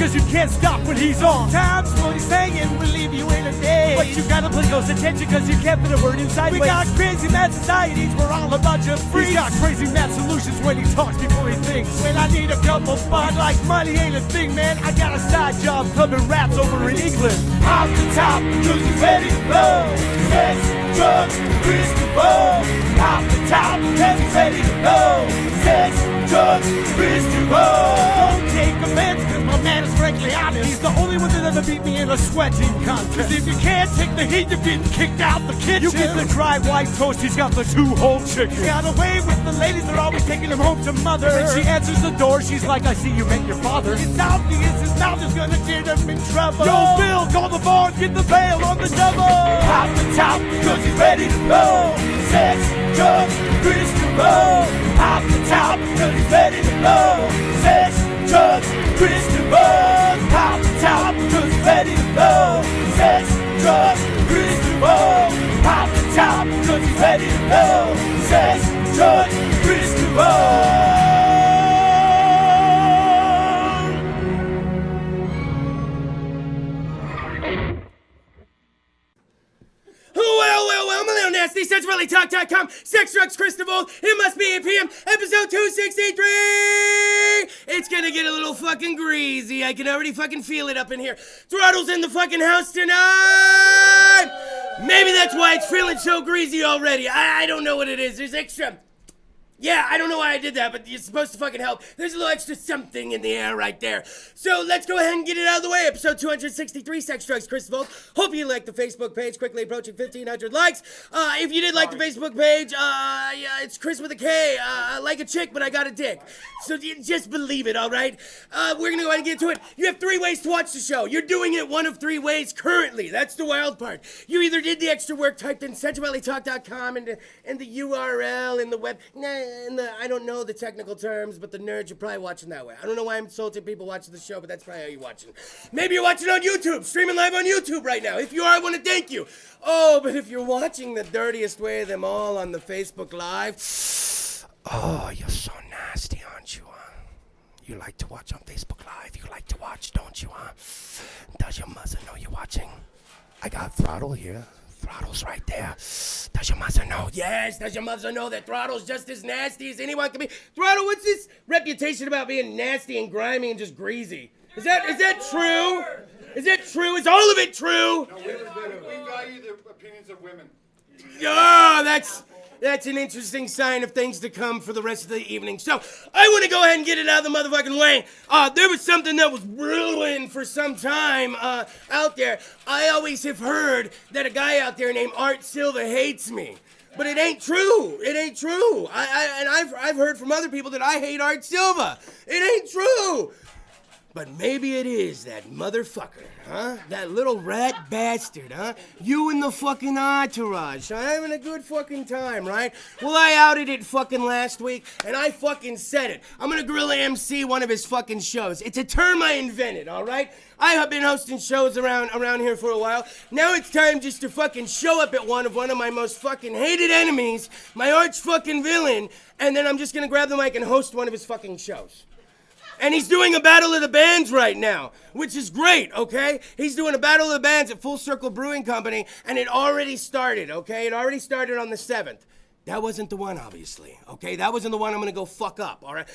cause you can't stop when he's on. Times what he's saying will leave you in a daze. But you gotta pay close attention cause you can't put a word inside. We got crazy mad societies, we're all a bunch of freaks. He's got crazy mad solutions when he talks before he thinks. When I need a couple bucks, Like money ain't a thing, man. I got a side job clubbing rats over in England. off the top, cause he's ready to blow. Sex, drugs, Kris DeVold. Off the top, cause he's ready to blow. Sex, drugs, Kris DeVold. Don't take offense, cause my man is frankly honest. He's the only one that ever beat me in a sweating contest. Cause if you can't take the heat, you're getting kicked out the kitchen. You get the dry white toast, he's got the 2-whole chicken. Got away with the ladies, they're always taking him home to mother. And she answers the door, she's like, I see you met your father. It's obvious his mouth is gonna get him in trouble. Yo, Bill, call the bar, get the bail on the double. Off the top, cause he's ready to blow. Sex, drugs, Kris DeVold. Off the top, cause he's ready to blow. Sex, drugs, Kris DeVold. Off the top, cause he's ready to blow. Sex, drugs, Kris DeVold. Off the top, cause he's ready to blow. Sex, drugs, Kris DeVold. Well, I'm a little nasty. SexReallyTalk.com. Sex Drugs, Kris DeVold. It must be 8 p.m. Episode 263. It's gonna get a little fucking greasy. I can already fucking feel it up in here. Throttle's in the fucking house tonight. Maybe that's why it's feeling so greasy already. I don't know what it is. There's extra. Yeah, I don't know why I did that, but you're supposed to fucking help. There's a little extra something in the air right there. So let's go ahead and get it out of the way. Episode 263, Sex Drugs, Kris DeVold. Hope you liked the Facebook page, quickly approaching 1,500 likes. If you did like the Facebook page, yeah, it's Kris with a K. Like a chick, but I got a dick. So just believe it, all right? We're gonna go ahead and get to it. You have 3 ways to watch the show. You're doing it one of 3 ways currently. That's the wild part. You either did the extra work, typed in SexReallyTalk.com and the URL in the web. I don't know the technical terms, but the nerds are probably watching that way. I don't know why I'm insulting people watching the show, but that's probably how you're watching. Maybe you're watching on YouTube, streaming live on YouTube right now. If you are, I want to thank you. Oh, but if you're watching the dirtiest way of them all on the Facebook Live, oh, you're so nasty, aren't you, huh? You like to watch on Facebook Live. You like to watch, don't you, huh? Does your mother know you're watching? I got Thrawtle here. Throttle's right there. Does your mother know? Yes, does your mother know that Throttle's just as nasty as anyone can be? Throttle, what's this reputation about being nasty and grimy and just greasy? Is that true? Is that true? Is all of it true? No, we value the opinions of women. Oh, that's an interesting sign of things to come for the rest of the evening. So, I want to go ahead and get it out of the motherfucking way. There was something that was brewing for some time out there. I always have heard that a guy out there named Art Silva hates me. But it ain't true. It ain't true. I've heard from other people that I hate Art Silva. It ain't true. But maybe it is that motherfucker, huh? That little rat bastard, huh? You and the fucking entourage, huh? Having a good fucking time, right? Well, I outed it fucking last week, and I fucking said it. I'm gonna gorilla MC one of his fucking shows. It's a term I invented, all right? I have been hosting shows around here for a while. Now it's time just to fucking show up at one of my most fucking hated enemies, my arch fucking villain, and then I'm just gonna grab the mic and host one of his fucking shows. And he's doing a Battle of the Bands right now, which is great, okay? He's doing a Battle of the Bands at Full Circle Brewing Company, and it already started, okay? It already started on the 7th. That wasn't the one, obviously, okay? That wasn't the one I'm gonna go fuck up, all right?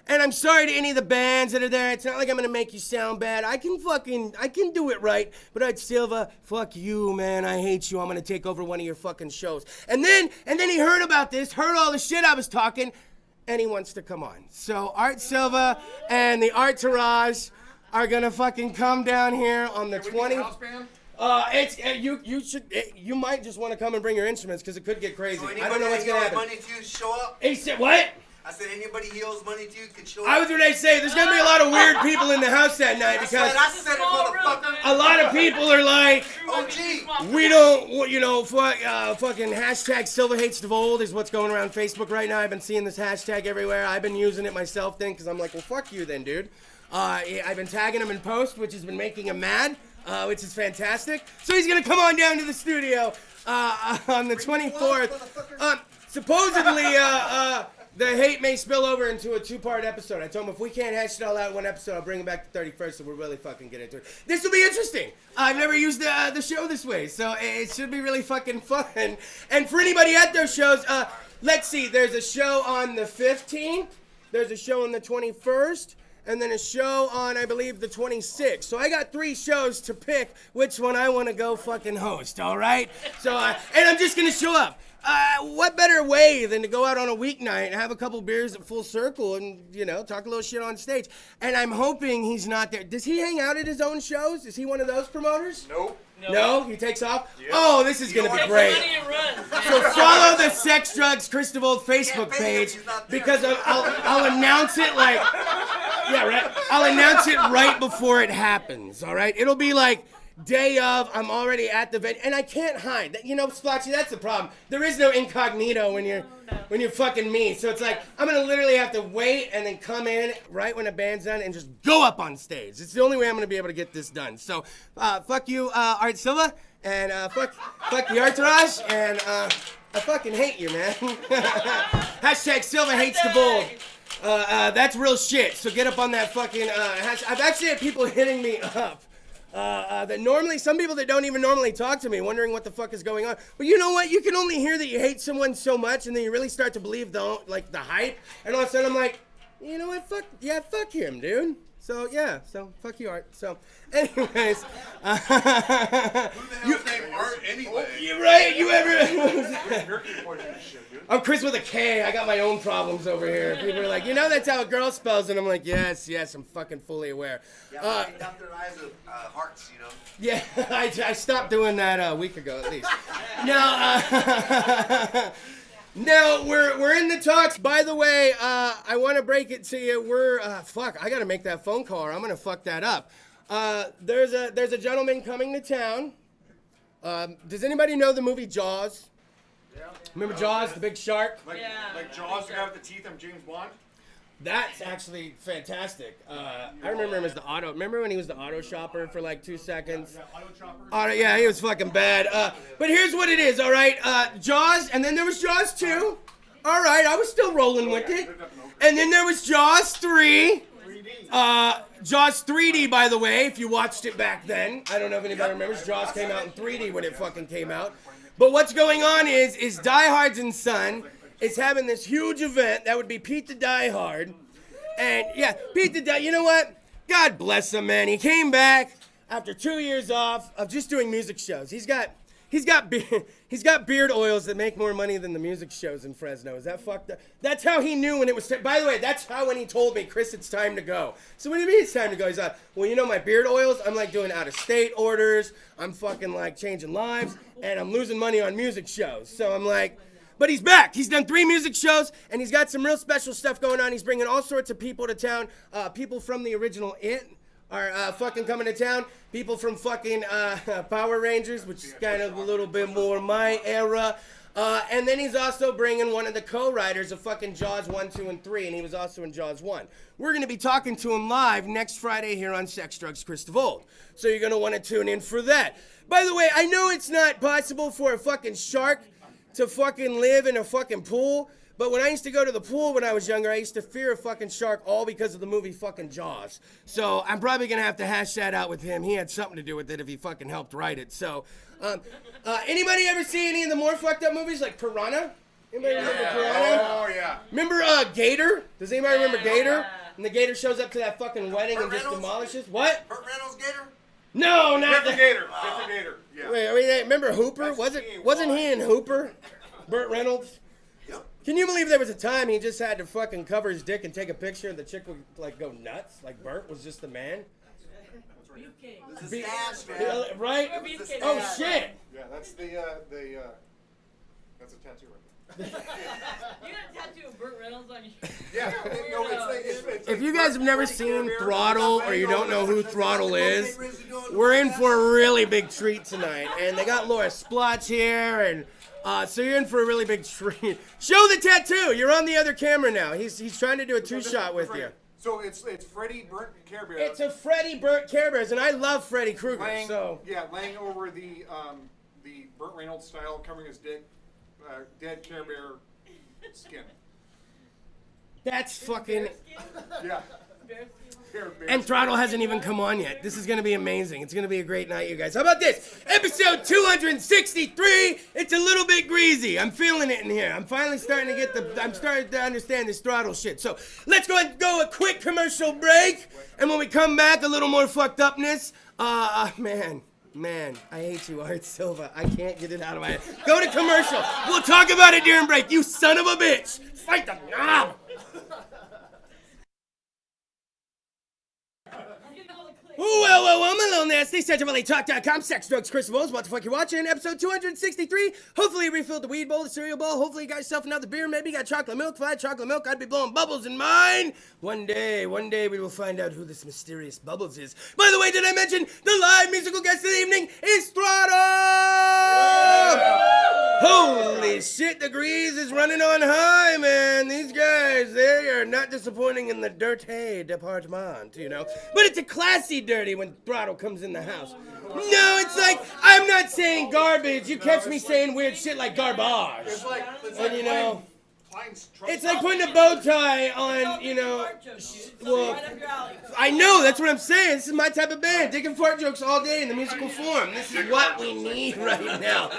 And I'm sorry to any of the bands that are there. It's not like I'm gonna make you sound bad. I can do it right. But Art Silva, fuck you, man. I hate you. I'm gonna take over one of your fucking shows. And then he heard about this, heard all the shit I was talking, and he wants to come on. So Art Silva and the Entourage are gonna fucking come down here on the 20th. You might just want to come and bring your instruments because it could get crazy. So I don't know what's gonna happen. Money to show up? He said what? I said anybody he owes money to could show up. I was gonna say there's gonna be a lot of weird people in the house that night because I said it, motherfucker. a lot of people are like, OG. we don't, fucking hashtag Silva hates DeVold is what's going around Facebook right now. I've been seeing this hashtag everywhere. I've been using it myself then because I'm like, well, fuck you then, dude. I've been tagging him in post, which has been making him mad, which is fantastic. So he's gonna come on down to the studio on the 24th. Supposedly, the hate may spill over into a 2-part episode. I told him if we can't hash it all out in one episode, I'll bring it back to 31st, so we'll really fucking get into it. This will be interesting. I've never used the show this way, so it should be really fucking fun. And for anybody at those shows, let's see, there's a show on the 15th, there's a show on the 21st, and then a show on, I believe, the 26th. So I got 3 shows to pick which one I want to go fucking host, all right? So, and I'm just going to show up. What better way than to go out on a weeknight and have a couple beers at Full Circle and, you know, talk a little shit on stage. And I'm hoping he's not there. Does he hang out at his own shows? Is he one of those promoters? Nope. No? He takes off? Yep. Oh, this is going to be great. So follow the Sex Drugs Kris DeVold Facebook page because I'll announce it like, yeah, right. I'll announce it right before it happens, all right? It'll be like, day of, I'm already at the venue, and I can't hide. You know, Splotchy, that's the problem. There is no incognito when you're fucking me. So it's like, I'm gonna literally have to wait and then come in right when the band's done and just go up on stage. It's the only way I'm gonna be able to get this done. So, fuck you, Art Silva, and fuck the Entourage, and I fucking hate you, man. Hashtag Silva hates DeVold. That's real shit. So get up on that fucking hashtag. I've actually had people hitting me up. That normally, some people that don't even normally talk to me, wondering what the fuck is going on. But you know what? You can only hear that you hate someone so much, and then you really start to believe the hype. And all of a sudden, I'm like, you know what? Fuck him, dude. So yeah, so fuck you, Art. So, anyways, Who the hell's name Art anyway? you right? You ever? I'm Kris with a K. I got my own problems over here. People are like, you know, that's how a girl spells, and I'm like, yes, I'm fucking fully aware. Yeah, got their eyes of hearts, you know. Yeah, I stopped doing that a week ago at least. Now, now we're in the talks. By the way, I want to break it to you. We're I gotta make that phone call or I'm gonna fuck that up. There's a gentleman coming to town. Does anybody know the movie Jaws? Yeah. Remember Jaws, the big shark? Like Jaws, the guy with the teeth. I'm James Bond. That's actually fantastic. I remember him as the auto. Remember when he was the auto shopper for like 2 seconds? Yeah, auto chopper. Yeah, he was fucking bad. But here's what it is, all right? Jaws, and then there was Jaws 2. All right, I was still rolling with it. And then there was Jaws 3. 3D. Jaws 3D, by the way, if you watched it back then. I don't know if anybody remembers. Jaws came out in 3D when it fucking came out. But what's going on is Die Hard's and Son is having this huge event. That would be Pete the Die Hard. And yeah, Pete the Die, you know what? God bless him, man. He came back after 2 years off of just doing music shows. He's got beard oils that make more money than the music shows in Fresno. Is that fucked up? That's how he knew when it was by the way, that's how when he told me, Kris, it's time to go. So what do you mean it's time to go? He's like, well, you know my beard oils? I'm like doing out-of-state orders. I'm fucking like changing lives. And I'm losing money on music shows. So I'm like, but he's back. He's done 3 music shows, and he's got some real special stuff going on. He's bringing all sorts of people to town. People from the original It are fucking coming to town. People from fucking Power Rangers, which is kind of a little bit more my era. And then he's also bringing one of the co-writers of fucking Jaws 1, 2, and 3, and he was also in Jaws 1. We're going to be talking to him live next Friday here on Sex Drugs Kris DeVold. So you're going to want to tune in for that. By the way, I know it's not possible for a fucking shark to fucking live in a fucking pool, but when I used to go to the pool when I was younger, I used to fear a fucking shark all because of the movie fucking Jaws. So I'm probably going to have to hash that out with him. He had something to do with it if he fucking helped write it. So, anybody ever see any of the more fucked up movies like Piranha? Anybody remember Piranha? Oh yeah. Remember Gator? Does anybody remember Gator? And the Gator shows up to that fucking wedding and just demolishes. What? Burt Reynolds Gator? No, not Different Gator. Different Gator. Yeah. Wait, remember Hooper? Wasn't he in Hooper? Burt Reynolds? Yep. Can you believe there was a time he just had to fucking cover his dick and take a picture and the chick would like go nuts? Like Burt was just the man? This is stash, man. Right? Oh shit! Yeah, that's that's a tattoo right there. You got a tattoo of Burt Reynolds on you. Yeah. No, it's If you guys have never seen Thrawtle or you don't know who Thrawtle is, we're in for a really big treat tonight. And they got Laura Splotch here, and so you're in for a really big treat. Show the tattoo. You're on the other camera now. He's trying to do a 2-shot with you. So it's Freddy Burnt Care Bear. It's a Freddy Burnt Care Bears, and I love Freddy Krueger. Laying over the Burt Reynolds style, covering his dick, dead Care Bear skin. That's fucking... Yeah. Bearskin. And Thrawtle hasn't even come on yet. This is going to be amazing. It's going to be a great night, you guys. How about this? Episode 263. It's a little bit greasy. I'm feeling it in here. I'm finally starting to understand this Thrawtle shit. So let's go ahead and go a quick commercial break. And when we come back, a little more fucked upness. Man, I hate you, Art Silva. I can't get it out of my head. Go to commercial. We'll talk about it during break. You son of a bitch. Fight the knob. Well, I'm a little nasty. SexualReallyTalk.com. Sex, drugs, Kris DeVold. What the fuck you watching? Episode 263. Hopefully you refilled the weed bowl, the cereal bowl. Hopefully you got yourself another beer. Maybe you got chocolate milk. If I had chocolate milk, I'd be blowing bubbles in mine. One day we will find out who this mysterious Bubbles is. By the way, did I mention the live musical guest of the evening is Thrawtle? Holy shit, the grease is running on high, man. These guys, they are not disappointing in the dirty department, you know. But it's a classy dirty when Thrawtle comes in the house. No, it's like, I'm not saying garbage. You catch me saying weird shit like garbage. It's like And you know, playing it's like putting a bow tie on, you know. Well, Right up your alley. I know, that's what I'm saying. This is my type of band. Dick and fart jokes all day in the musical form. This is what we need right now.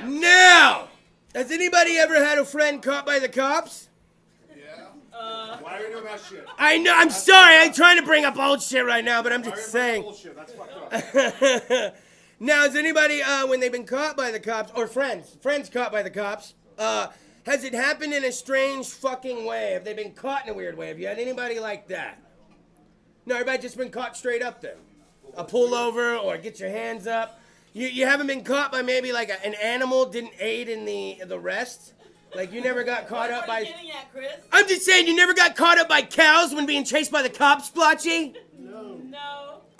Now, has anybody ever had a friend caught by the cops? Why are you doing that shit? I know, I'm sorry, I ain't trying to bring up old shit right now, but I'm just saying. Bullshit. That's fucked up. Now, has anybody, when they've been caught by the cops, or friends caught by the cops, has it happened in a strange fucking way? Have they been caught in a weird way? Have you had anybody like that? No, everybody just been caught straight up then. A pullover or get your hands up. You haven't been caught by maybe like an animal didn't aid in the arrest? Like you never got caught up What are by... you getting at, Chris? I'm just saying you never got caught up by cows when being chased by the cops, Splotchy? No.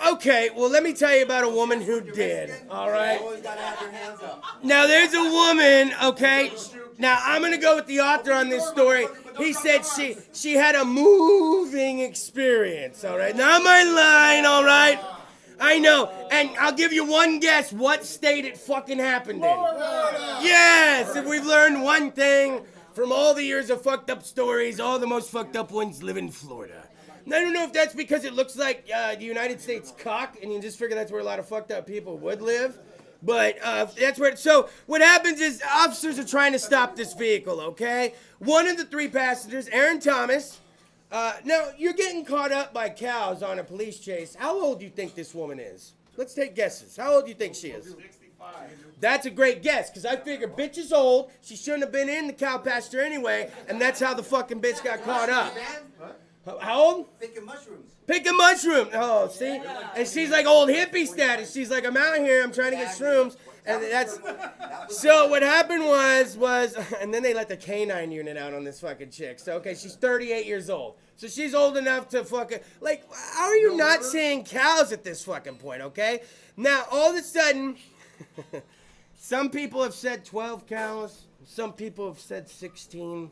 Okay, well let me tell you about a woman who did, alright? Always gotta have your hands up. Now there's a woman, okay? Now I'm gonna go with the author on this story. He said she had a moving experience, alright? Not my line, alright? I know, and I'll give you one guess what state it fucking happened in. Yes, if we've learned one thing from all the years of fucked up stories, all the most fucked up ones live in Florida. And I don't know if that's because it looks like the United States cock, and you just figure that's where a lot of fucked up people would live. But that's where, so what happens is officers are trying to stop this vehicle, okay? One of the three passengers, Aaron Thomas, now you're getting caught up by cows on a police chase. How old do you think this woman is? Let's take guesses. How old do you think she is? 65. That's a great guess, because I figure bitch is old, she shouldn't have been in the cow pasture anyway, and that's how the fucking bitch got caught up. How old? Picking mushrooms. Pick a mushroom. Oh, see? And she's like old hippie status. She's like, I'm out here, I'm trying to get shrooms. And that's, so what happened was, and then they let the canine unit out on this fucking chick. So, okay, she's 38 years old. So she's old enough to fucking, like, how are you not seeing cows at this fucking point, okay? Now, all of a sudden, some people have said 12 cows. Some people have said 16.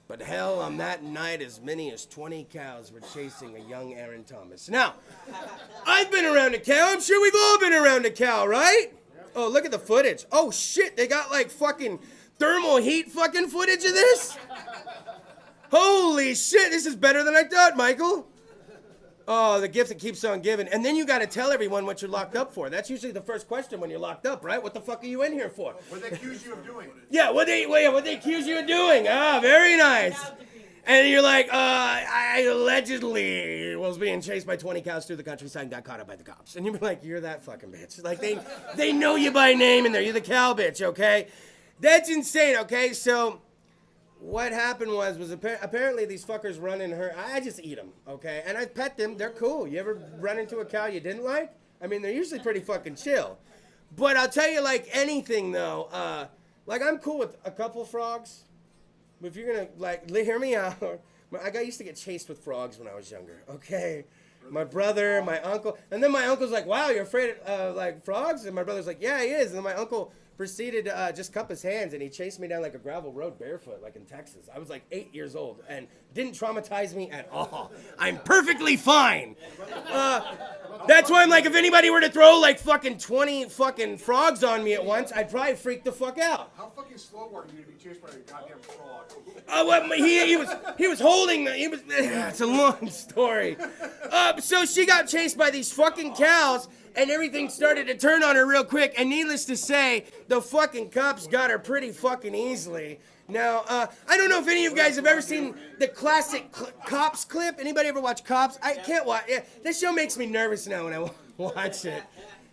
But hell, on that night, as many as 20 cows were chasing a young Aaron Thomas. Now, I've been around a cow. I'm sure we've all been around a cow, right? Oh, look at the footage. Oh, shit, they got like fucking thermal heat fucking footage of this? Holy shit, this is better than I thought, Michael. Oh, the gift that keeps on giving. And then you got to tell everyone what you're locked up for. That's usually the first question when you're locked up, right? What the fuck are you in here for? What they accuse you of doing? Yeah, what they accuse you of doing? Ah, very nice. And you're like, I allegedly was being chased by 20 cows through the countryside and got caught up by the cops. And you're like, you're that fucking bitch. Like, they know you by name in there. You're the cow bitch, okay? That's insane, okay? So what happened was apparently these fuckers run in her. I just eat them, okay? And I pet them. They're cool. You ever run into a cow you didn't like? I mean, they're usually pretty fucking chill. But I'll tell you, like anything, though, like I'm cool with a couple frogs. But if you're gonna, like, hear me out. I used to get chased with frogs when I was younger, okay? My brother, my uncle. And then my uncle's like, wow, you're afraid of, like, frogs? And my brother's like, yeah, he is. And then my uncle proceeded to just cup his hands, and he chased me down, like, a gravel road barefoot, like in Texas. I was, like, 8 years old, and didn't traumatize me at all. I'm perfectly fine. That's why I'm like, if anybody were to throw, like, fucking 20 fucking frogs on me at once, I'd probably freak the fuck out. How fucking fucking slow walking you to be chased by a goddamn frog. He was holding the, it's a long story. So she got chased by these fucking cows, and everything started to turn on her real quick, and needless to say, the fucking cops got her pretty fucking easily. Now, I don't know if any of you guys have ever seen the classic Cops clip. Anybody ever watch Cops? I can't watch. Yeah, this show makes me nervous now when I watch it.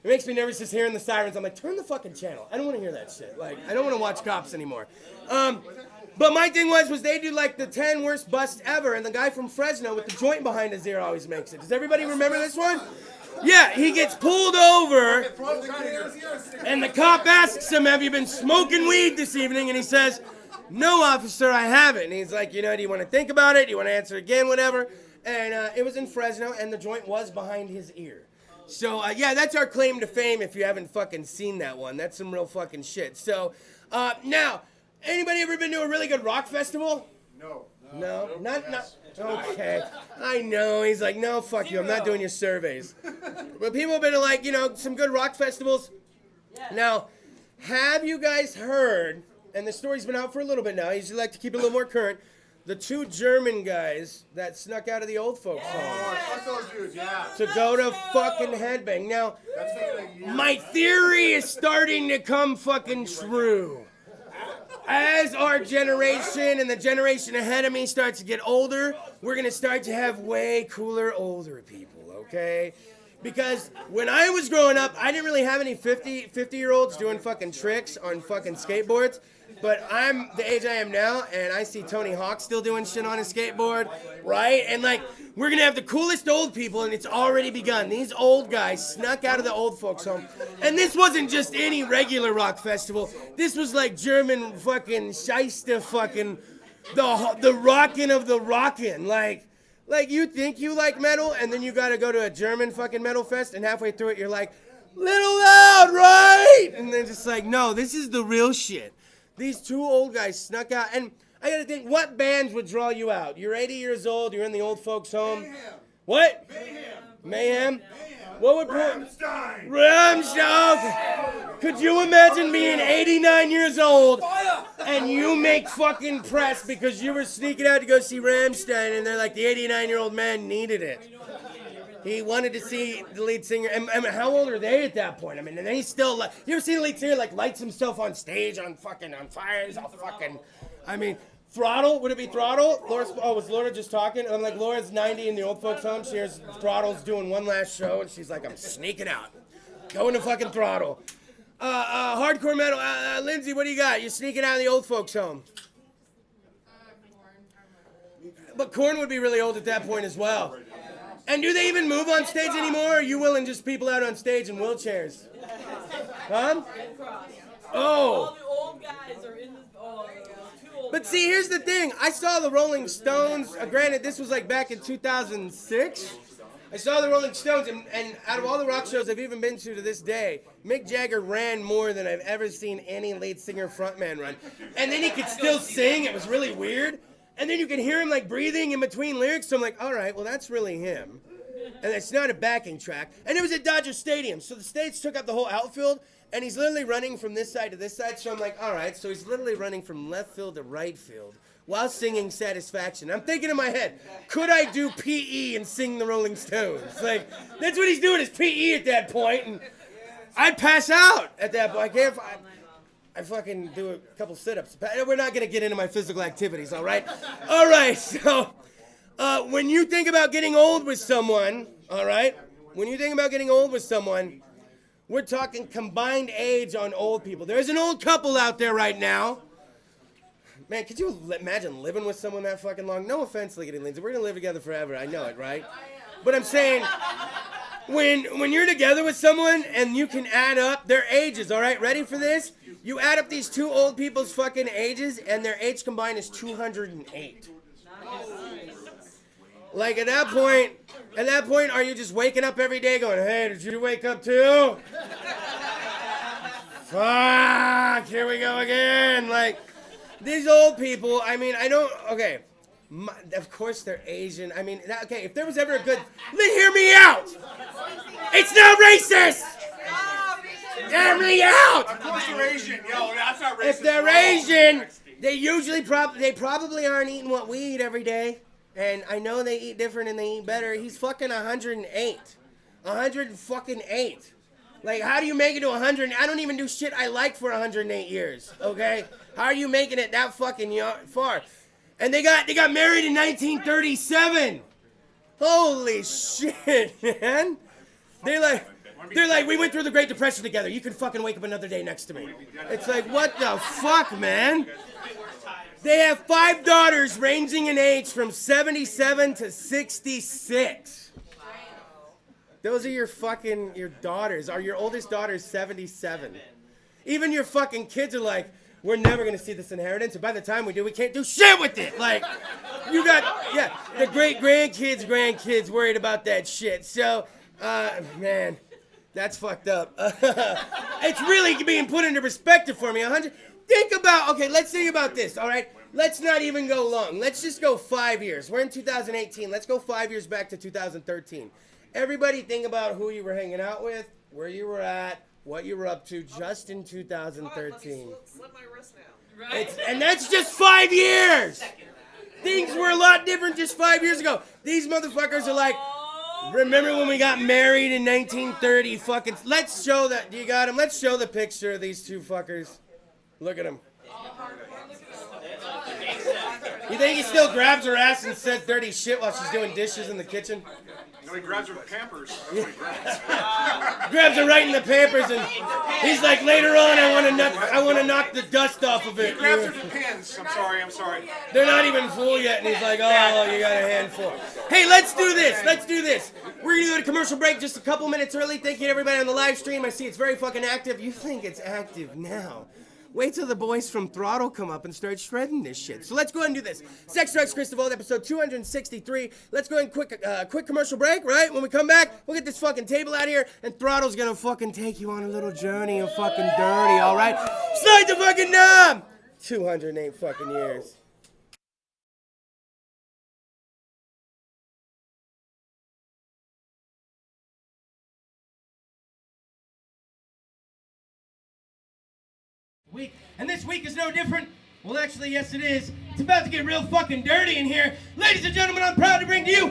It makes me nervous just hearing the sirens. I'm like, turn the fucking channel. I don't want to hear that shit. Like, I don't want to watch Cops anymore. But my thing was they do like the 10 worst busts ever, and the guy from Fresno with the joint behind his ear always makes it. Does everybody remember this one? Yeah, he gets pulled over, and the cop asks him, have you been smoking weed this evening? And he says, no, officer, I haven't. And he's like, do you want to think about it? Do you want to answer again, whatever? And it was in Fresno, and the joint was behind his ear. So, yeah, that's our claim to fame if you haven't fucking seen that one. That's some real fucking shit. So, now, anybody ever been to a really good rock festival? No. No? Not, okay. I know. He's like, no, fuck you. I'm not doing your surveys. But people have been to, like, some good rock festivals. Now, have you guys heard, and the story's been out for a little bit now, I usually like to keep it a little more current, the 2 German guys that snuck out of the old folks' home. Oh, fuck those dudes, yeah. To go to fucking headbang. Now, That's like a year. my theory is starting to come fucking true. As our generation and the generation ahead of me starts to get older, we're going to start to have way cooler older people, okay? Because when I was growing up, I didn't really have any 50-year-olds doing fucking tricks on fucking skateboards. But I'm the age I am now, and I see Tony Hawk still doing shit on his skateboard, right? And, like, we're going to have the coolest old people, and it's already begun. These old guys snuck out of the old folks' home. And this wasn't just any regular rock festival. This was, like, German fucking Scheisse fucking, the rockin' of the rockin'. Like, you think you like metal, and then you got to go to a German fucking metal fest, and halfway through it, you're like, little loud, right? And then just like, no, this is the real shit. These 2 old guys snuck out, and I gotta think, what bands would draw you out? You're 80 years old, you're in the old folks' home. Mayhem. What? Mayhem? What would Rammstein. Rammstein. Could you imagine being 89 years old and you make fucking press because you were sneaking out to go see Rammstein, and they're like, the 89-year-old man needed it. He wanted to see the lead singer. And how old are they at that point? I mean, and he's still like, you ever seen the lead singer like lights himself on stage on fire? He's all fucking, I mean, Thrawtle? Would it be Thrawtle? Was Laura just talking? I'm like, Laura's 90 in the old folks' home. She hears Throttle's doing one last show, and she's like, I'm sneaking out. Going to fucking Thrawtle. Hardcore metal. Lindsay, what do you got? You're sneaking out of the old folks' home. But Korn would be really old at that point as well. And do they even move on stage anymore? Or are you willing just people out on stage in wheelchairs? Huh? Oh. All the old guys are in this. Oh, too old. But see, here's the thing. I saw the Rolling Stones. Granted, this was like back in 2006. I saw the Rolling Stones, and out of all the rock shows I've even been to this day, Mick Jagger ran more than I've ever seen any lead singer frontman run. And then he could still sing. It was really weird. And then you can hear him like breathing in between lyrics. So I'm like, all right, well, that's really him. And it's not a backing track. And it was at Dodger Stadium. So the stage took up the whole outfield. And he's literally running from this side to this side. So I'm like, all right. So he's literally running from left field to right field while singing Satisfaction. I'm thinking in my head, could I do PE and sing the Rolling Stones? Like, that's what he's doing is PE at that point. And I'd pass out at that point. I fucking do a couple sit-ups. We're not going to get into my physical activities, all right? All right, so when you think about getting old with someone, all right? When you think about getting old with someone, we're talking combined age on old people. There's an old couple out there right now. Man, could you imagine living with someone that fucking long? No offense, Lickety Lindsay. We're going to live together forever. I know it, right? But I'm saying, when you're together with someone and you can add up their ages, all right? Ready for this? You add up these 2 old people's fucking ages, and their age combined is 208. Like, at that point, are you just waking up every day going, hey, did you wake up too? Fuck, here we go again. Like, these old people, I mean, okay, of course they're Asian. I mean, okay, if there was ever a good, hear me out. It's not racist. Hear me out! Of course they're Asian. Yo, that's not racist. If they're at all. Asian, they usually probably aren't eating what we eat every day. And I know they eat different and they eat better. He's fucking 108. 108. Like, how do you make it to 100? I don't even do shit I like for 108 years, okay? How are you making it that fucking far? And they got married in 1937. Holy shit, man. They're like, we went through the Great Depression together. You can fucking wake up another day next to me. It's like, what the fuck, man? They have 5 daughters ranging in age from 77 to 66. Those are your daughters. Your oldest daughter is 77. Even your fucking kids are like, we're never going to see this inheritance. And by the time we do, we can't do shit with it. Like, you got, the grandkids worried about that shit. So, man, that's fucked up. It's really being put into perspective for me. Think about, let's think about this, all right? Let's not even go long. Let's just go 5 years. We're in 2018. Let's go 5 years back to 2013. Everybody think about who you were hanging out with, where you were at, what you were up to just in 2013. Slip my wrist now. Right? And that's just 5 years. Things were a lot different just 5 years ago. These motherfuckers are like, remember when we got married in 1930? Fucking, let's show that. Do you got them? Let's show the picture of these two fuckers. Look at them. You think he still grabs her ass and says dirty shit while she's doing dishes in the kitchen? No, he grabs her Pampers. Grabs her right in the Pampers and he's like, later on, I want to knock the dust off of it. He grabs her the pins. I'm sorry. They're not even full yet, and he's like, oh, you got a handful. Hey, let's do this. We're going to go to commercial break just a couple minutes early. Thank you to everybody on the live stream. I see it's very fucking active. You think it's active now. Wait till the boys from Thrawtle come up and start shredding this shit. So let's go ahead and do this. Sex, Drugs, Kris DeVold, episode 263. Let's go ahead and quick commercial break, right? When we come back, we'll get this fucking table out here, and Throttle's gonna fucking take you on a little journey of fucking dirty, all right? Slide the fucking knob! 208 fucking years. Week. And this week is no different. Well, actually, yes, it is. It's about to get real fucking dirty in here. Ladies and gentlemen, I'm proud to bring to you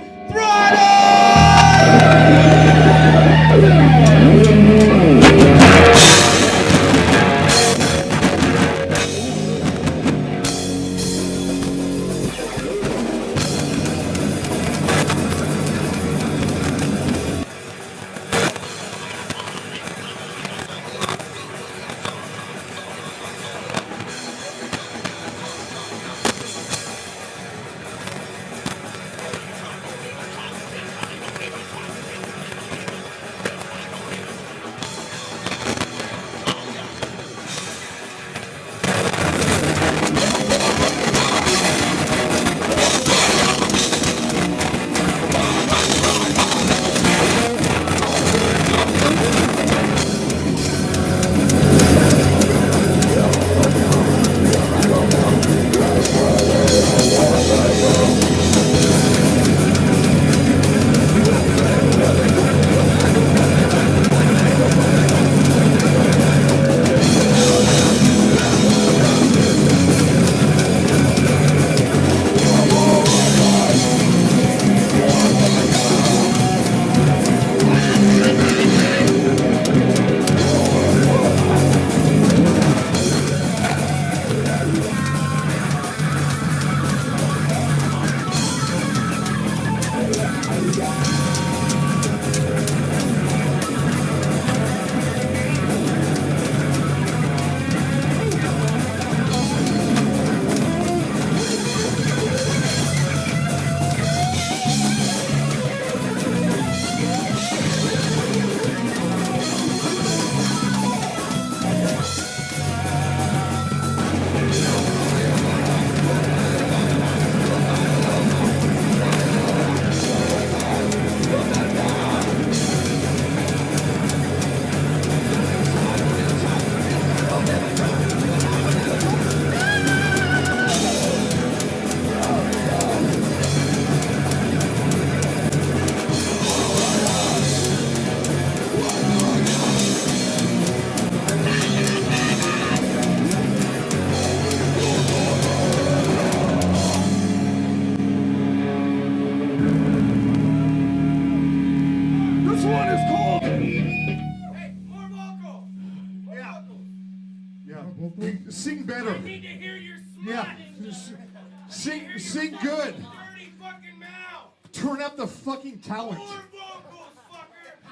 better. I need to hear your Yeah. smut. Sing good. Dirty fucking mouth. Turn up the fucking talent. More vocals, fucker.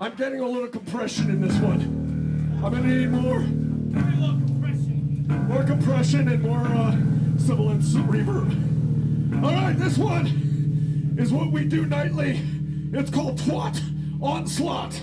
I'm getting a little compression in this one. I'm gonna need more compression and more sibilance reverb. All right, this one is what we do nightly. It's called Twat Onslaught.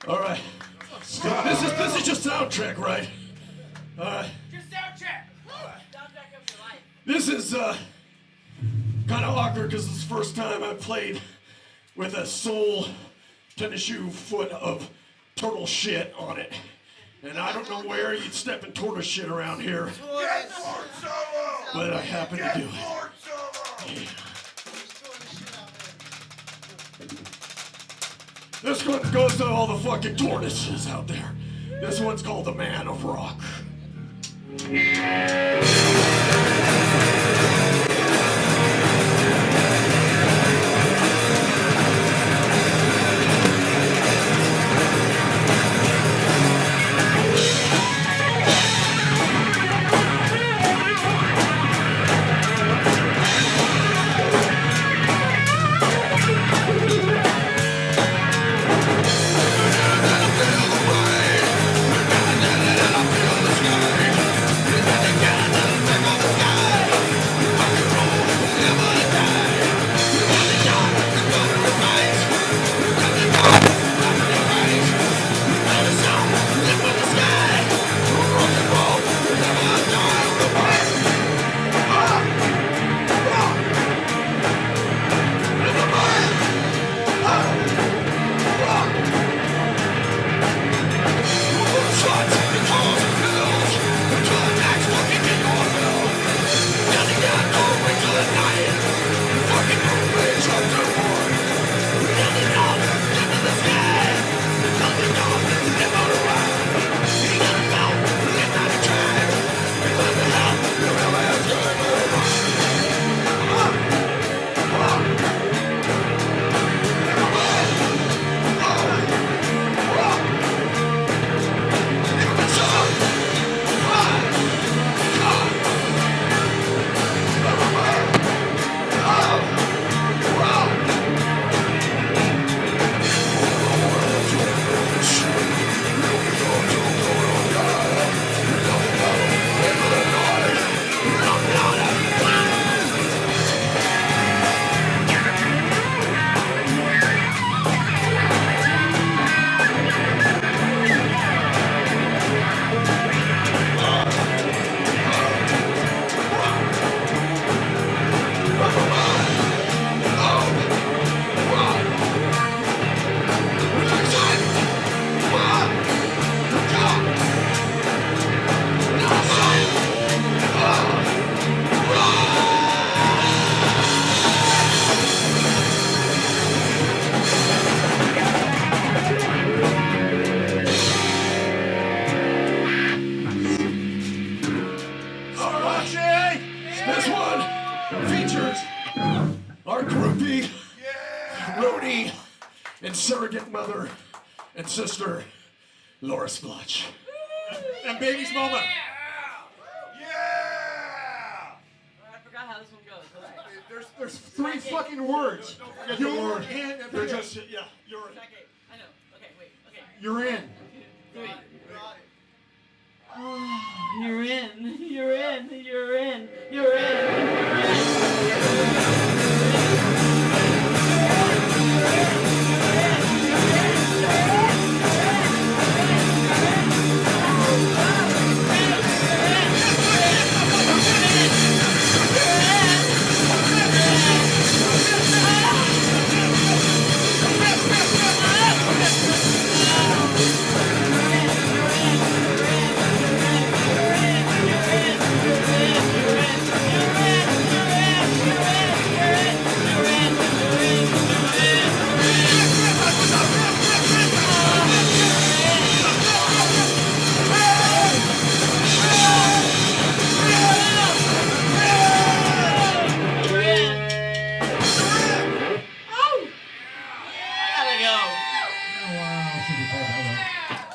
All right. This is just soundtrack, right? All right. Just sound check. Soundtrack of your life. This is kind of awkward because it's the first time I played with a sole tennis shoe foot of turtle shit on it. And I don't know where you'd step in tortoise shit around here, Get more solo! but I happen to Get do it. more solo! This one goes to all the fucking tortoises out there. This one's called The Man of Rock. Feel the sky. our groupie, Rooney, and surrogate mother and sister, Laura Splotch. And baby's mama. Yeah! I forgot how this one goes. There's three fucking words. You're in. You're You're just, yeah, you're in. Okay, I know. Okay, wait. Okay. You're in. You're in. You're in. You're in. You're in.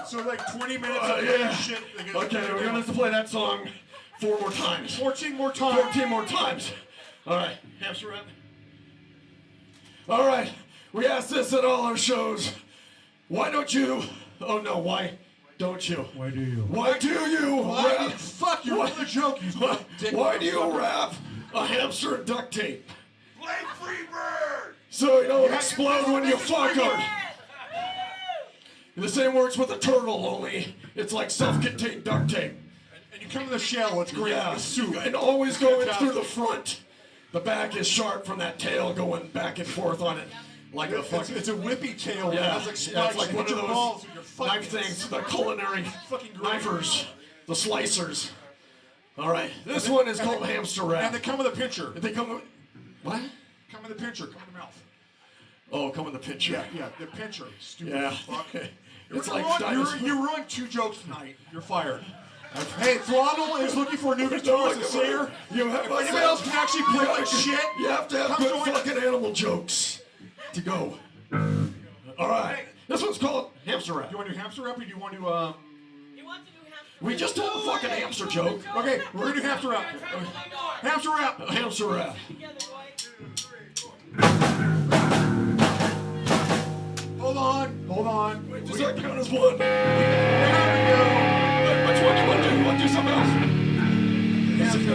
So like 20 minutes of Yeah. shit. Okay, we're gonna have to play that song 4 more times. 14 more times. 14 more times. All right, hamster rap. All right, we ask this at all our shows. Why don't you? Oh no, why don't you? Why do you? Why do you rap? Fuck, you're another joke, you dick. Why do you wrap a hamster in duct tape? Play Freebird! So you don't explode when you fuck them. The same works with a turtle, only it's like self-contained duct tape. And you come in the shell, it's great. Yeah, It's soup. and always going through the front. The back is sharp from that tail going back and forth on it, like a fucking. It's a whippy tail. It Yeah, has like yeah, spikes. it's like and one hit of your those balls with your fucking knife things, the culinary fucking great. knifers, the slicers. All right, this one is called hamster wrap. And they come with a pincher. They come with what? Come with a pincher. Come in the mouth. Oh, come with the picture. Yeah, the pincher. Stupid Yeah. fuck. It's You like ruined- dinosaur- you ruined 2 jokes tonight. You're fired. Hey, Thrawtle is looking for a new guitarist and singer. You have If anybody else can actually play like shit, You have to have come good join us. fucking animal jokes to go. All right, this one's called hamster rap. You want to do hamster rap or do you want to, You want to do hamster? We just told the fucking hamster joke. Okay, we're going to do hamster rap. Hamster rap. A hamster rap. Together, boy. Hold on. Hold on. Does that count as one? There Which one do you want to do? You want to do something else? we go.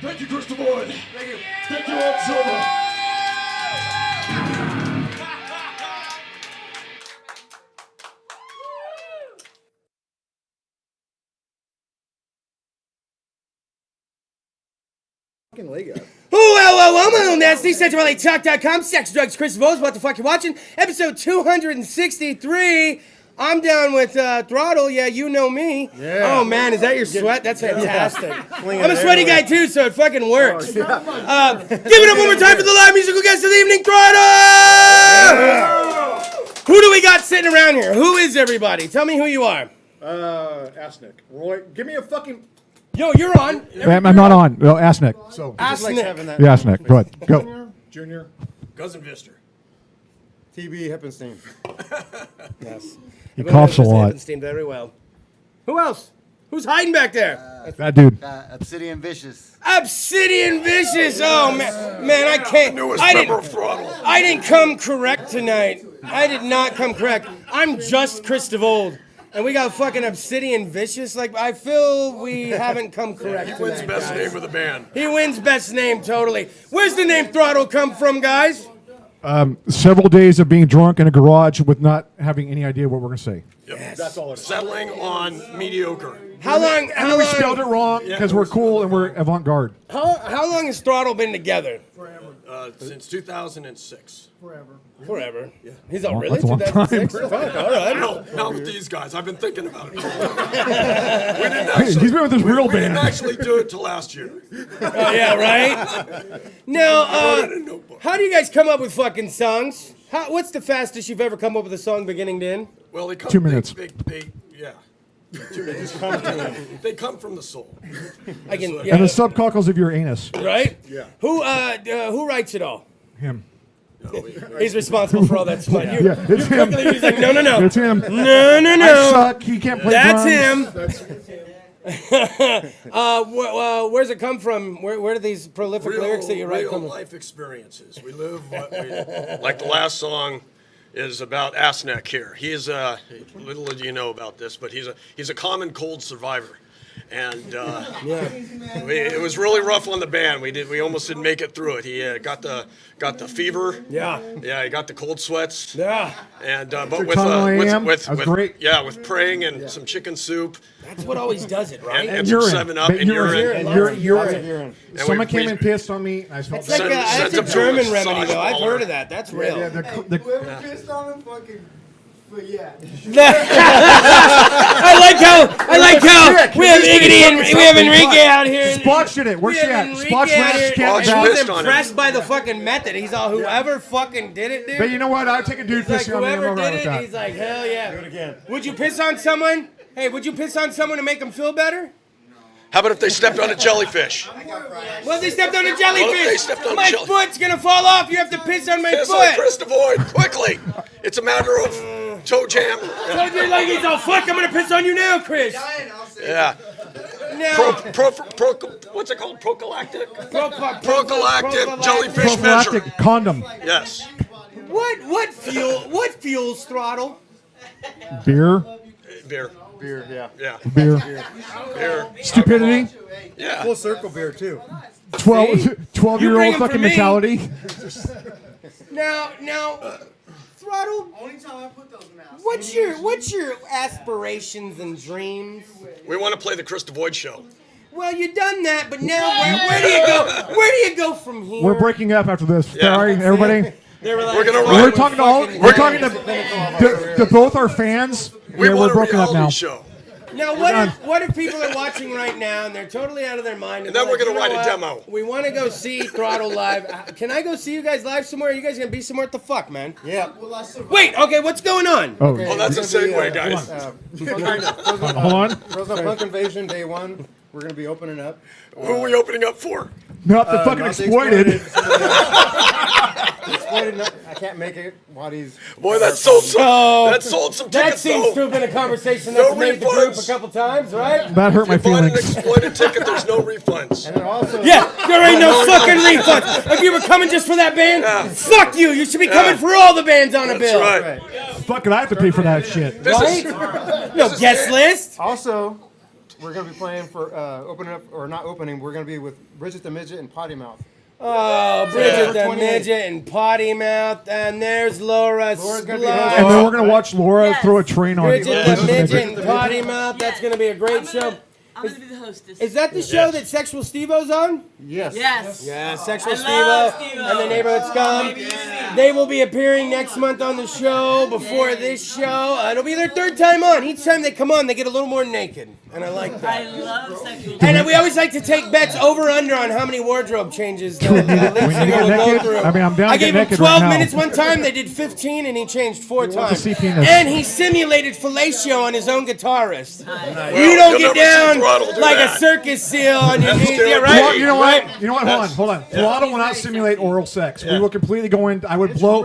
Thank you, Kris DeVold. Thank you. Thank you, Old Silver. Fucking Lego. Well, my little nasty, CentralValleyTalk.com, Sex, Drugs, Kris DeVold, what the fuck you watching? Episode 263. I'm down with Thrawtle. Yeah, you know me. Yeah. Oh, man, is that your sweat? That's fantastic. Flinging I'm a it sweaty guy, everywhere. too, so it fucking works. Oh, yeah. Give it up one more time for the live musical guest of the evening, Thrawtle! Who do we got sitting around here? Who is everybody? Tell me who you are. Asnick. Roy, give me a fucking. Yo, you're on. I'm not on. Well, ask Nick. So, Ask just likes Nick. having that. Yeah, ask Nick. Go ahead. Go. Junior. Cousin Vister. TB Hippenstein. Yes. He coughs a lot. Happenstein very well. Who else? Who's hiding back there? That dude. Obsidian Vicious. Obsidian Vicious. Oh man, I can't. I didn't come correct tonight. I did not come correct. I'm just Kris DeVold, and we got fucking Obsidian Vicious. Like I feel we haven't come correct. He wins tonight, best guys. name of the band. He wins best name totally. Where's the name Thrawtle come from, guys? Several days of being drunk in a garage with not having any idea what we're gonna say. Yep. That's all it is. Settling on mediocre. How long? And we spelled it wrong because we're cool and we're avant-garde. How long has Thrawtle been together? Since 2006. Forever. Yeah. He's all really? That's a long time. 2006? Fuck, all right. No, not with these guys. I've been thinking about it. We didn't actually, He's been with his real we didn't band. actually do it till last year. Oh, yeah, right? Now, how do you guys come up with fucking songs? What's the fastest you've ever come up with a song beginning to end? Well, they come 2 minutes. Yeah. 2 minutes. They come from the soul. I can, And yeah, the subcockles of your anus. right? Yeah. Who writes it all? Him. He's responsible for all that smut. Yeah, it's him. He's like, no. It's him. No. I suck. He can't play That's drums. him. Where's it come from? Where do these prolific lyrics that you write come real from? life experiences. We live what we, like the last song is about Asnek here. He is little did you know about this, but he's a common cold survivor. And it was really rough on the band. We almost didn't make it through it. He got the fever. Yeah. Yeah, he got the cold sweats. Yeah. And but Your with tunnel AM, with that's great. with praying and some chicken soup That's what always does it, right? and some 7-Up and urine. Urine. And Someone we- came and pissed on me. I felt It's like bad. that's a Send German some remedy, though. I've massage heard of that. That's real. Yeah, Whoever pissed on him, fucking. But yeah. I like how we have Iggy and we have Enrique out here. Spotch did it. Where's We she have at? Enrique Spotch out Ranch here, can't and be Spotch bad. he's pissed on him. impressed by the fucking method. He's all whoever fucking did it, dude. But you know what? I'd take a dude He's like pissing on me. I'm whoever all right did with it. that. He's like hell yeah. Do it again. Would you piss on someone? Hey, would you piss on someone to make them feel better? How about if they stepped on a jellyfish? Well, they stepped on a Well, if jellyfish. they stepped on a My jelly- foot's gonna fall off. You have to piss on my Piss foot. on Kris DeVold, quickly. It's a matter of toe jam. So you're like, he's all fuck. I'm gonna piss on you now, Chris. Yeah. Now, What's it called? Prophylactic? prophylactic Jellyfish measure. Prophylactic condom. Yes. What fuels Thrawtle? Beer. Beer. Beer, yeah. Yeah. Beer. Beer. Stupidity. Yeah. Full circle beer, too. 12-year-old You bring 'em fucking for me. mentality. Now, Thrawtle. Only time I put those in the house. What's your aspirations and dreams? We want to play the Kris DeVold show. Well, you've done that, but now where do you go? Where do you go from here? We're breaking up after this. Yeah. Sorry, everybody. We're We're gonna We're ride. talking to all. We're talking to both our fans. We Yeah, want we're a broken up reality now. show. Now, what if people are watching right now and they're totally out of their mind? And then they're we're gonna "You know write a what? demo." We want to go see Thrawtle live. Can I go see you guys live somewhere? Are you guys gonna be somewhere? What the fuck, man? Yeah. Wait, okay, what's going on? Oh, that's a segue, guys. Hold on. Frozen Punk Invasion, day 1. We're going to be opening up. Who are we opening up for? Not the fucking Not the exploited. Exploited, I can't make it. Waddy's. Boy, that sold some. So, That sold some That tickets. seems to though. have been a conversation No that's made the group a refunds. couple times, right? That hurt my If you bought an feelings. exploited ticket, there's no refunds. And then also, Yeah, there ain't no fucking refunds. If you were coming just for that band, fuck you. You should be coming for all the bands on a That's bill. right. Fuck it, I have to pay for that shit. This Right? is No guest list. Also, we're going to be playing for opening up, or not opening, we're going to be with Bridget the Midget and Potty Mouth. Oh, Bridget the 28. Midget and Potty Mouth, and there's Laura Laura's gonna be And Splug. then we're gonna watch Laura Yes. throw a train on you. Bridget the Midget and Potty Mouth. That's gonna be a great show. I'm gonna be the hostess. Is that the show that Sexual Steve-O's on? Yes. Yes. Yeah, Sexual I love Steve-O Steve-O. and the Neighborhood Scum. They will be appearing next month on the show before this show. It'll be their third time on. Each time they come on, they get a little more naked, and I like I that. love sexual. And we always like to take bets over under on how many wardrobe changes the lead We need to singer get will go naked? through. I mean, I'm down I to get gave him naked 12 right now. minutes one time. They did 15, and he changed 4 times. see penis. And he simulated fellatio on his own guitarist. You You'll don't never get see down. Thrawtle do like that. a circus seal on your knees. do Yeah, it. right. You know what? You know what? Hold on. Throttle will not simulate oral sex. We will completely go in. I will blow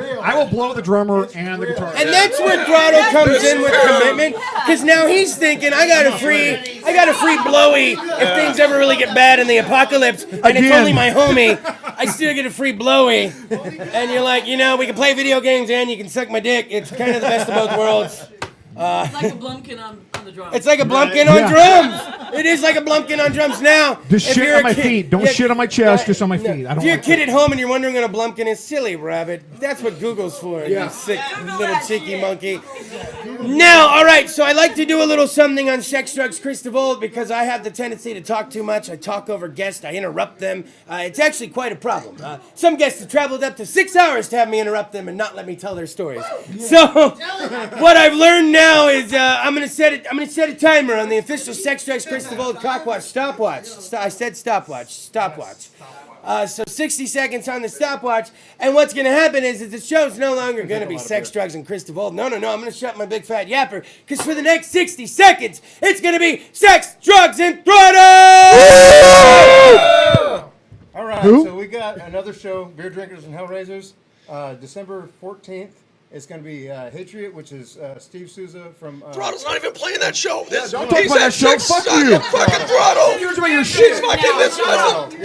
the drummer and the guitar. And that's where Thrawtle comes in with commitment, because now he's thinking, I got a free blowy if things ever really get bad in the apocalypse, and it's Again. only my homie. I still get a free blowy, and you're like, we can play video games and you can suck my dick. It's kind of the best of both worlds. It's like a Blumpkin on the drum. It's like a Blumpkin on drums. It is like a Blumpkin on drums. Now, Just if shit you're on a my kid- feet. Don't yeah, shit on my chest. Just on my feet. I If don't. you're a like kid that. at home and you're wondering what a Blumpkin is, silly rabbit. That's what Google's for. You sick little cheeky monkey. Now, all right. So I like to do a little something on Sex, Drugs, Kris DeVold because I have the tendency to talk too much. I talk over guests. I interrupt them. It's actually quite a problem. Some guests have traveled up to 6 hours to have me interrupt them and not let me tell their stories. So what I've learned now is I'm gonna set a timer on the official Sex, Drugs, Kris DeVold cockwatch stopwatch. I said stopwatch. So 60 seconds on the stopwatch, and what's going to happen is that the show's no longer going to be Sex, Drugs, and Kris DeVold. No, I'm going to shut my big fat yapper, because for the next 60 seconds, it's going to be Sex, Drugs, and Thrawtle! All right, Who? so we got another show, Beer Drinkers and Hellraisers, December 14th. It's going to be Hatriot, which is Steve Souza from... Throttle's not even playing that show. This, don't talk he's about at that show. Six Fuck Suck you. and fucking Thrawtle. You're about your He's shit. fucking this.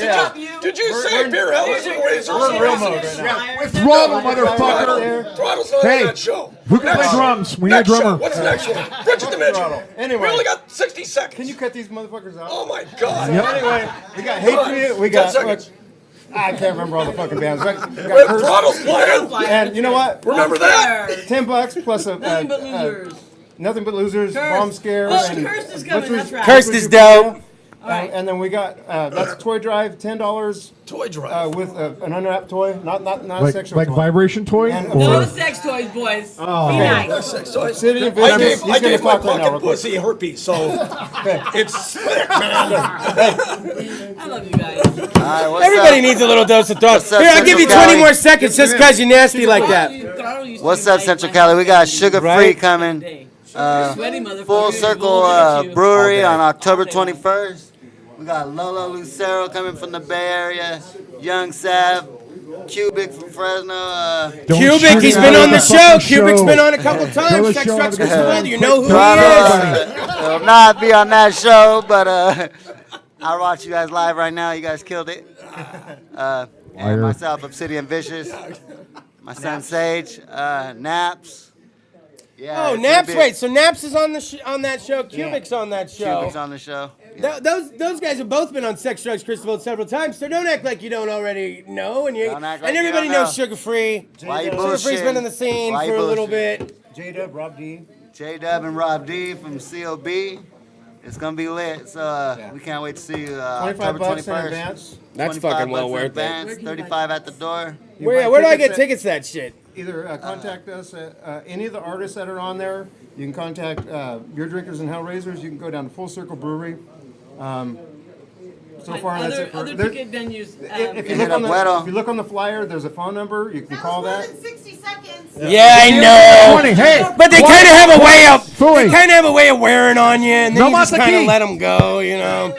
Yeah. Did you say beer hellers and razors? We're in real mode right now. Throttle, motherfucker. Throttle's not Hey. on that show. Who can play drums? We need a Next show. drummer. What's the next one? Bridget the Midget. Throttle. Anyway. We only got 60 seconds. Can you cut these motherfuckers out? Oh my God. Anyway, we got Hatriot, we 10 got... seconds. I can't remember all the fucking bands. We got Wait, Curse, Throttle's playing. and you know what? Remember that? $10 plus a... Nothing but losers. Nothing but losers, Curse. bomb scare, Oh, and Curse is coming, Butcher's- that's right. Cursed is dope. And then we got that's Toy Drive, $10 Toy drive. with an unwrapped toy, not a Like sexual toy. vibration toy? And- No Or sex toys, boys. Oh. Be nice. Sex toys. City of I Visions, gave he's gonna my talk right now, real pocket quick. pussy herpes, so it's sick, man. I love you guys. Everybody needs a little dose of Thrawtle. up, Here, I'll give you Central 20 Valley? more seconds just because you're nasty like that. Thrawtle used to What's be up, like Central my Cali? We got Sugar Free Hey. coming. Sweaty motherfucker. Full You Circle go get you. Brewery on October 21st. We got Lolo Lucero coming from the Bay Area. Young Sav. Cubic from Fresno. don't Cubic, shoot he's him been out on of the show. fucking Cubic's show. been on a couple Tell times. the Sex, show Drugs, to Kris go. DeVold, you know who he Throttle is. will not be on that show, but I'll watch you guys live right now. You guys killed it. Liar. And myself, Obsidian Vicious. My son Sage. Naps. Yeah, Oh, it's Naps, gonna be- wait, so Naps is on that show, Cubic's on that show. Cubic's on the show. Yeah. Those guys have both been on Sex, Drugs, Kris DeVold several times, so don't act like you don't already know. And Don't act like and you everybody don't know. knows Sugar Free. Why you Sugar Free's been bullshitting? in the scene Why you for a little bullshitting? bit. J-Dub, Rob D. J-Dub and Rob D from COB. It's gonna be lit, so we can't wait to see you 25 October bucks in 21st. advance. That's 25 fucking well bucks in worth it. advance, 35 at the door. You Where buy do I get at- tickets to that shit? Either contact us at any of the artists that are on there. You can contact Beer Drinkers and Hellraisers. You can go down to Full Circle Brewery. So far, that's it. Other there- ticket venues. if you Hit look on up Weddle. if you look on the flyer, there's a phone number. You can call that. 60 seconds. Yeah, I know. 20, hey. But they kind of have a way of Phooey. they kind of have a way of wearing on you, and then No you just mas kind of aquí. let them go, you know.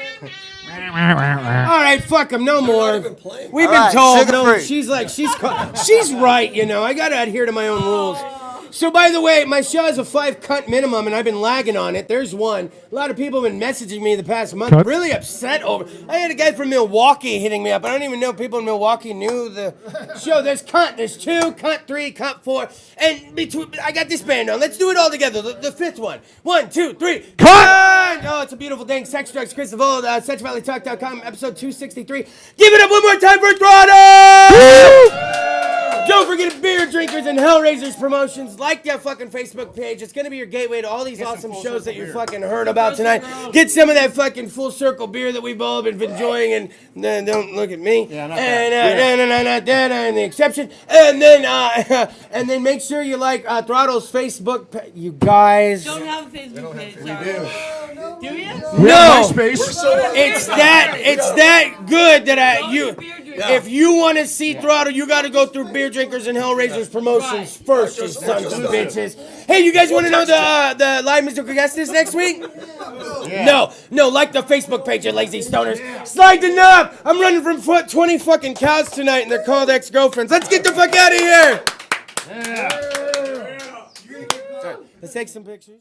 All right, fuck them, no more. even playing. We've All been right, told. Sugar No, Free. she's right, you know. I gotta adhere to my own rules. So, by the way, my show has a 5 cut minimum, and I've been lagging on it. There's one. A lot of people have been messaging me the past month, Cut. really upset over. I had a guy from Milwaukee hitting me up. I don't even know if people in Milwaukee knew the show. There's cut. There's 2, cut 3, cut 4, and between. I got this band on. Let's do it all together. The 5th one. 1, 2, 3. Cut! Oh, it's a beautiful thing. Sex, Drugs, Kris DeVold. SexValleyTalk.com, episode 263. Give it up one more time for Thrawtle! Don't forget Beer Drinkers and Hellraisers promotions. Like that fucking Facebook page. It's going to be your gateway to all these awesome shows that you fucking heard about tonight. Get some of that fucking Full Circle beer that we've all been enjoying. And don't look at me. Yeah, not And the exception. And then make sure you like Throttle's Facebook page. You guys. Don't have a Facebook page. We do you? No. MySpace. It's that good that Beer If you want to see Thrawtle, you got to go through Beer Drinkers and Hellraisers promotions first, you sons of bitches. Hey, you guys want to know the live musical guest is next week? No, like the Facebook page of Lazy Stoners. Slide the knob. I'm running from 20 fucking cows tonight, and they're called ex-girlfriends. Let's get the fuck out of here. Let's take some pictures.